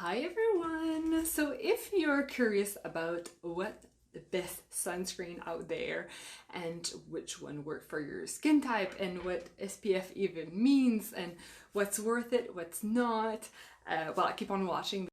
Hi everyone! So if you're curious about what the best sunscreen out there and which one worked for your skin type and what SPF even means and what's worth it, what's not, well, keep on watching.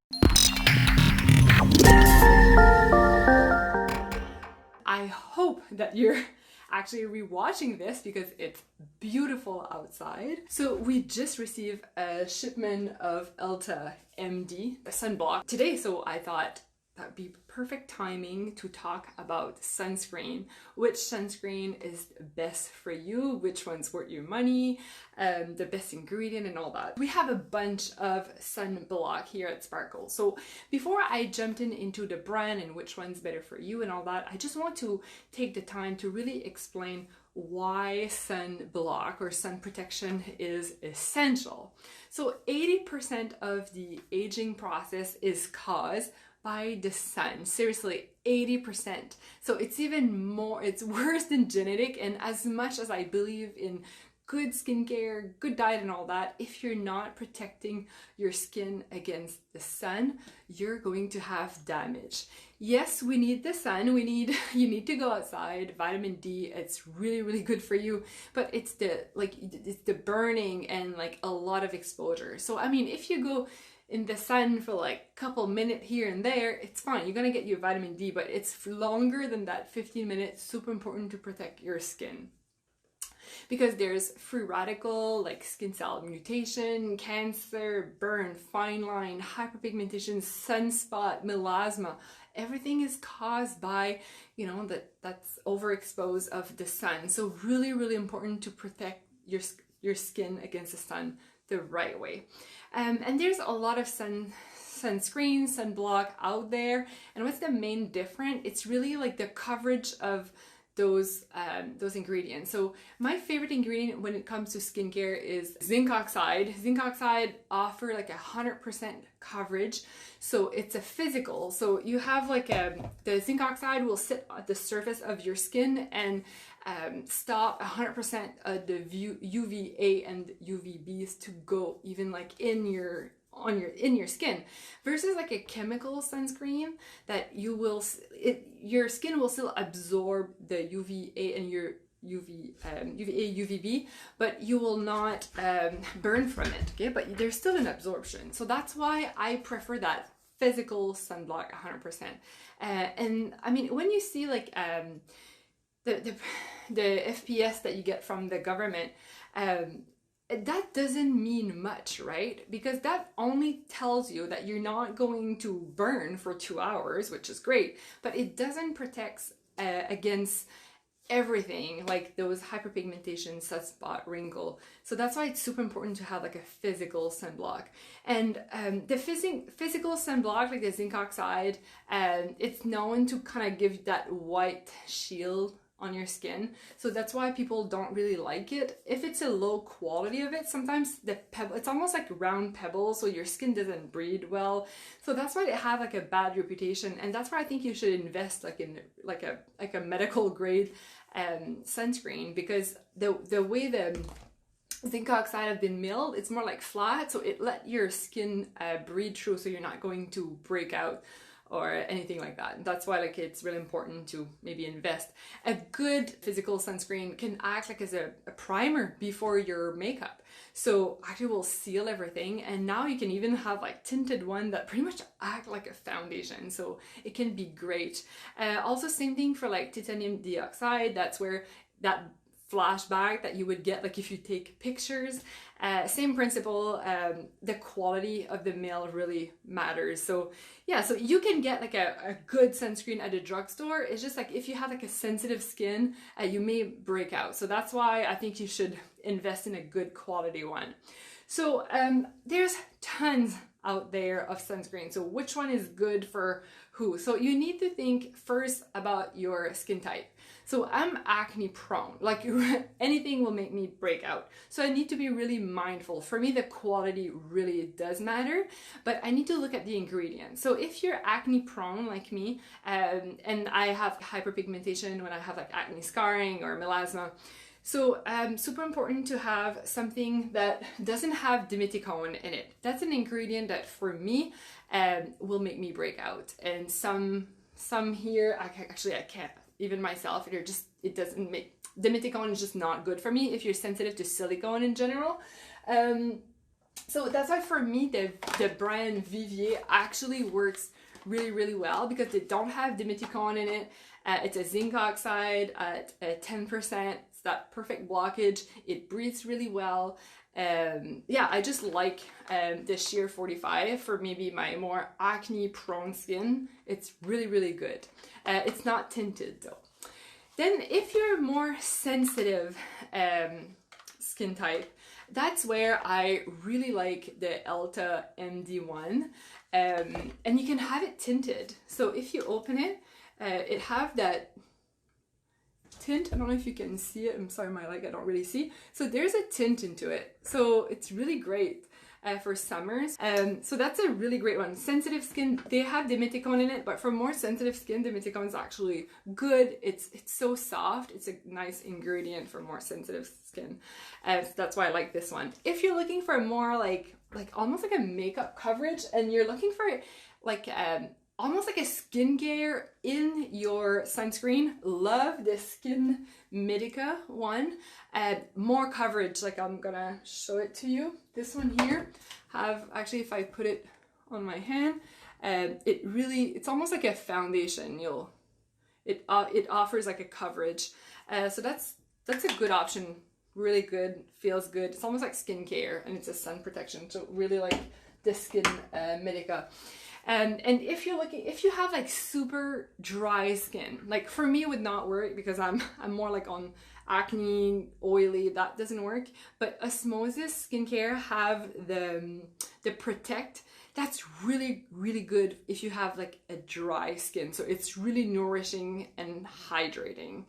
I hope that you're actually rewatching this because it's beautiful outside. So we just received a shipment of Elta MD sunblock today, so I thought that would be perfect timing to talk about sunscreen. Which sunscreen is best for you, which one's worth your money, the best ingredient and all that. We have a bunch of sunblock here at Sparkle. So before I jumped into the brand and which one's better for you and all that, I just want to take the time to really explain why sunblock or sun protection is essential. So 80% of the aging process is caused by the sun. Seriously, 80%. So it's even more, it's worse than genetic. And as much as I believe in good skincare, good diet and all that, if you're not protecting your skin against the sun, you're going to have damage. Yes, we need the sun. You need to go outside. Vitamin D, it's really, really good for you, but it's the burning and like a lot of exposure. So I mean, if you go in the sun for like a couple minutes here and there, it's fine. You're gonna get your vitamin D, but it's longer than that 15 minutes. Super important to protect your skin. Because there's free radical, like skin cell mutation, cancer, burn, fine line, hyperpigmentation, sunspot, melasma. Everything is caused by, that's overexposed of the sun. So really, really important to protect your skin against the sun the right way. And there's a lot of sunscreen, sunblock out there. And what's the main difference? It's really like the coverage of those ingredients. So my favorite ingredient when it comes to skincare is zinc oxide. Zinc oxide offer like 100% coverage. So it's a physical. So you have like the zinc oxide will sit at the surface of your skin and stop 100% of the UVA and UVBs to go even like in your skin, versus like a chemical sunscreen that your skin will still absorb the UVA and your UVB, but you will not burn from it. Okay, but there's still an absorption. So that's why I prefer that physical sunblock 100%. And I mean, when you see like the FPS that you get from the government, that doesn't mean much, right? Because that only tells you that you're not going to burn for 2 hours, which is great, but it doesn't protect against everything like those hyperpigmentation, sunspot, wrinkle. So that's why it's super important to have like a physical sunblock. And the physical sunblock, like the zinc oxide, it's known to kind of give that white shield on your skin. So that's why people don't really like it. If it's a low quality of it, sometimes it's almost like round pebbles, so your skin doesn't breathe well. So that's why they have like a bad reputation. And that's why I think you should invest like in like a medical grade sunscreen, because the way the zinc oxide have been milled, it's more like flat, so it let your skin breathe through, so you're not going to break out or anything like that. That's why like it's really important to maybe invest. A good physical sunscreen can act like as a primer before your makeup. So actually will seal everything, and now you can even have like tinted one that pretty much act like a foundation. So it can be great. Also same thing for like titanium dioxide. That's where that flashback that you would get like if you take pictures, same principle. The quality of the mail really matters. So yeah, so you can get like a good sunscreen at a drugstore. It's just like if you have like a sensitive skin, you may break out. So that's why I think you should invest in a good quality one. So there's tons out there of sunscreen. So which one is good for who? So you need to think first about your skin type. So I'm acne prone, like anything will make me break out. So I need to be really mindful. For me, the quality really does matter, but I need to look at the ingredients. So if you're acne prone like me, and I have hyperpigmentation when I have like acne scarring or melasma, So super important to have something that doesn't have dimethicone in it. That's an ingredient that for me will make me break out. And some here, I can't, even myself, it doesn't make, dimethicone is just not good for me if you're sensitive to silicone in general. So that's why for me the brand Vivier actually works really, really well, because they don't have dimethicone in it. It's a zinc oxide at 10%. It's that perfect blockage. It breathes really well. Yeah, I just like the Sheer 45 for maybe my more acne prone skin. It's really, really good. It's not tinted though. Then if you're more sensitive skin type, that's where I really like the Elta MD1. And you can have it tinted. So if you open it, it have that tint. I don't know if you can see it. I'm sorry, my light, I don't really see. So there's a tint into it. So it's really great for summers. So that's a really great one. Sensitive skin, they have dimethicone in it, but for more sensitive skin, dimethicone is actually good. It's so soft. It's a nice ingredient for more sensitive skin. So that's why I like this one. If you're looking for more like almost like a makeup coverage, and you're looking for like almost like a skincare in your sunscreen, love the Skin Medica one. More coverage, like I'm gonna show it to you. This one here actually, if I put it on my hand, it's almost like a foundation. It offers like a coverage. So that's a good option. Really good, feels good. It's almost like skincare, and it's a sun protection. So really like the Skin Medica. And if you have like super dry skin, like for me it would not work, because I'm more like on acne, oily, that doesn't work. But Osmosis Skincare have the Protect. That's really, really good if you have like a dry skin. So it's really nourishing and hydrating.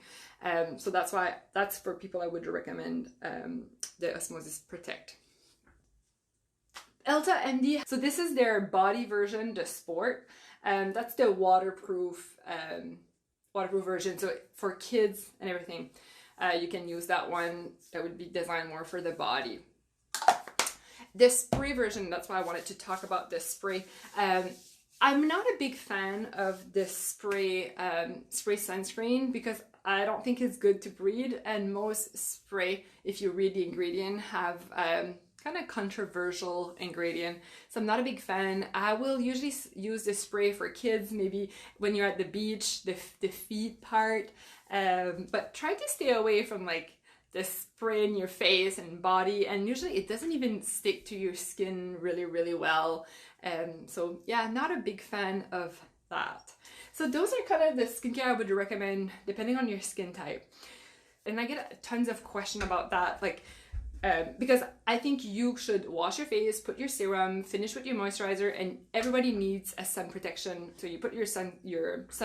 So that's for people I would recommend the Osmosis Protect. Elta MD, so this is their body version, the Sport. That's the waterproof version. So for kids and everything, you can use that one. That would be designed more for the body. The spray version, that's why I wanted to talk about this spray. I'm not a big fan of this spray sunscreen, because I don't think it's good to breathe, and most spray, if you read the ingredient, have kind of controversial ingredient. So I'm not a big fan. I will usually use this spray for kids, maybe when you're at the beach, the feet part, but try to stay away from like the spray in your face and body, and usually it doesn't even stick to your skin really, really well. So yeah, not a big fan of that. So those are kind of the skincare I would recommend depending on your skin type. And I get tons of questions about that, like because I think you should wash your face, put your serum, finish with your moisturizer, and everybody needs a sun protection. So you put your sun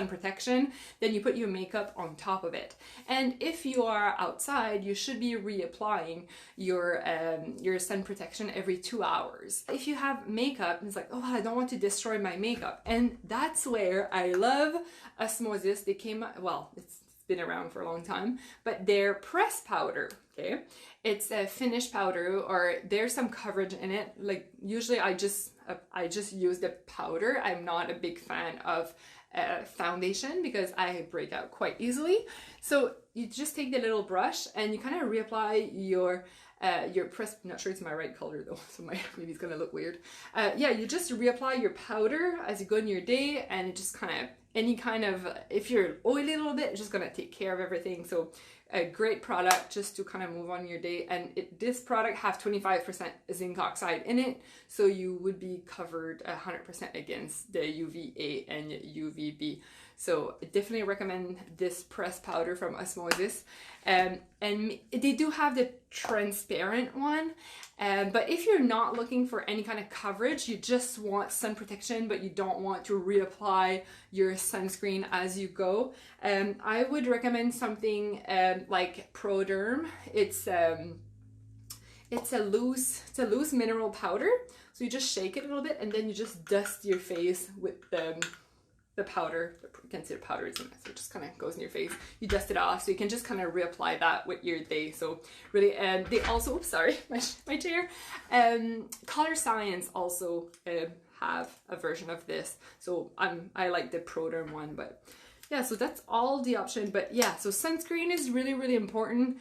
protection, then you put your makeup on top of it. And if you are outside, you should be reapplying your sun protection every 2 hours. If you have makeup, it's like, oh, I don't want to destroy my makeup. And that's where I love Osmosis. They came out, well, it's been around for a long time, but their press powder, okay, it's a finish powder, or there's some coverage in it. Like usually I just use the powder. I'm not a big fan of foundation because I break out quite easily. So you just take the little brush and you kind of reapply your press. I'm not sure it's my right color though, so maybe it's gonna look weird. Yeah, you just reapply your powder as you go in your day, and it just kind of, any kind of, if you're oily a little bit, it's just gonna take care of everything. So a great product just to kind of move on your day. And this product has 25% zinc oxide in it, so you would be covered 100% against the UVA and UVB. So I definitely recommend this press powder from Osmosis. And they do have the transparent one, but if you're not looking for any kind of coverage, you just want sun protection, but you don't want to reapply your sunscreen as you go, I would recommend something like Pro-Derm. It's a loose mineral powder. So you just shake it a little bit, and then you just dust your face with the powder, you can see the powder is in it, so it just kind of goes in your face. You dust it off, so you can just kind of reapply that with your day. So really, and they also, sorry, my chair, Color Science also have a version of this. So I like the Pro-Derm one, but yeah, so that's all the option. But yeah, so sunscreen is really, really important.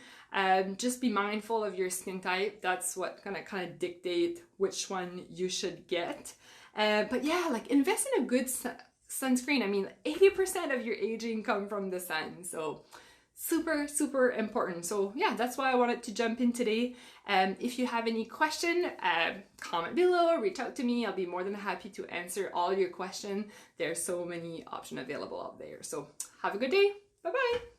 Just be mindful of your skin type. That's what gonna kind of dictate which one you should get. But yeah, like invest in a good sunscreen. I mean, 80% of your aging come from the sun, so super, super important. So yeah, that's why I wanted to jump in today. If you have any question, comment below, reach out to me. I'll be more than happy to answer all your questions. There's so many options available out there. So have a good day. Bye-bye.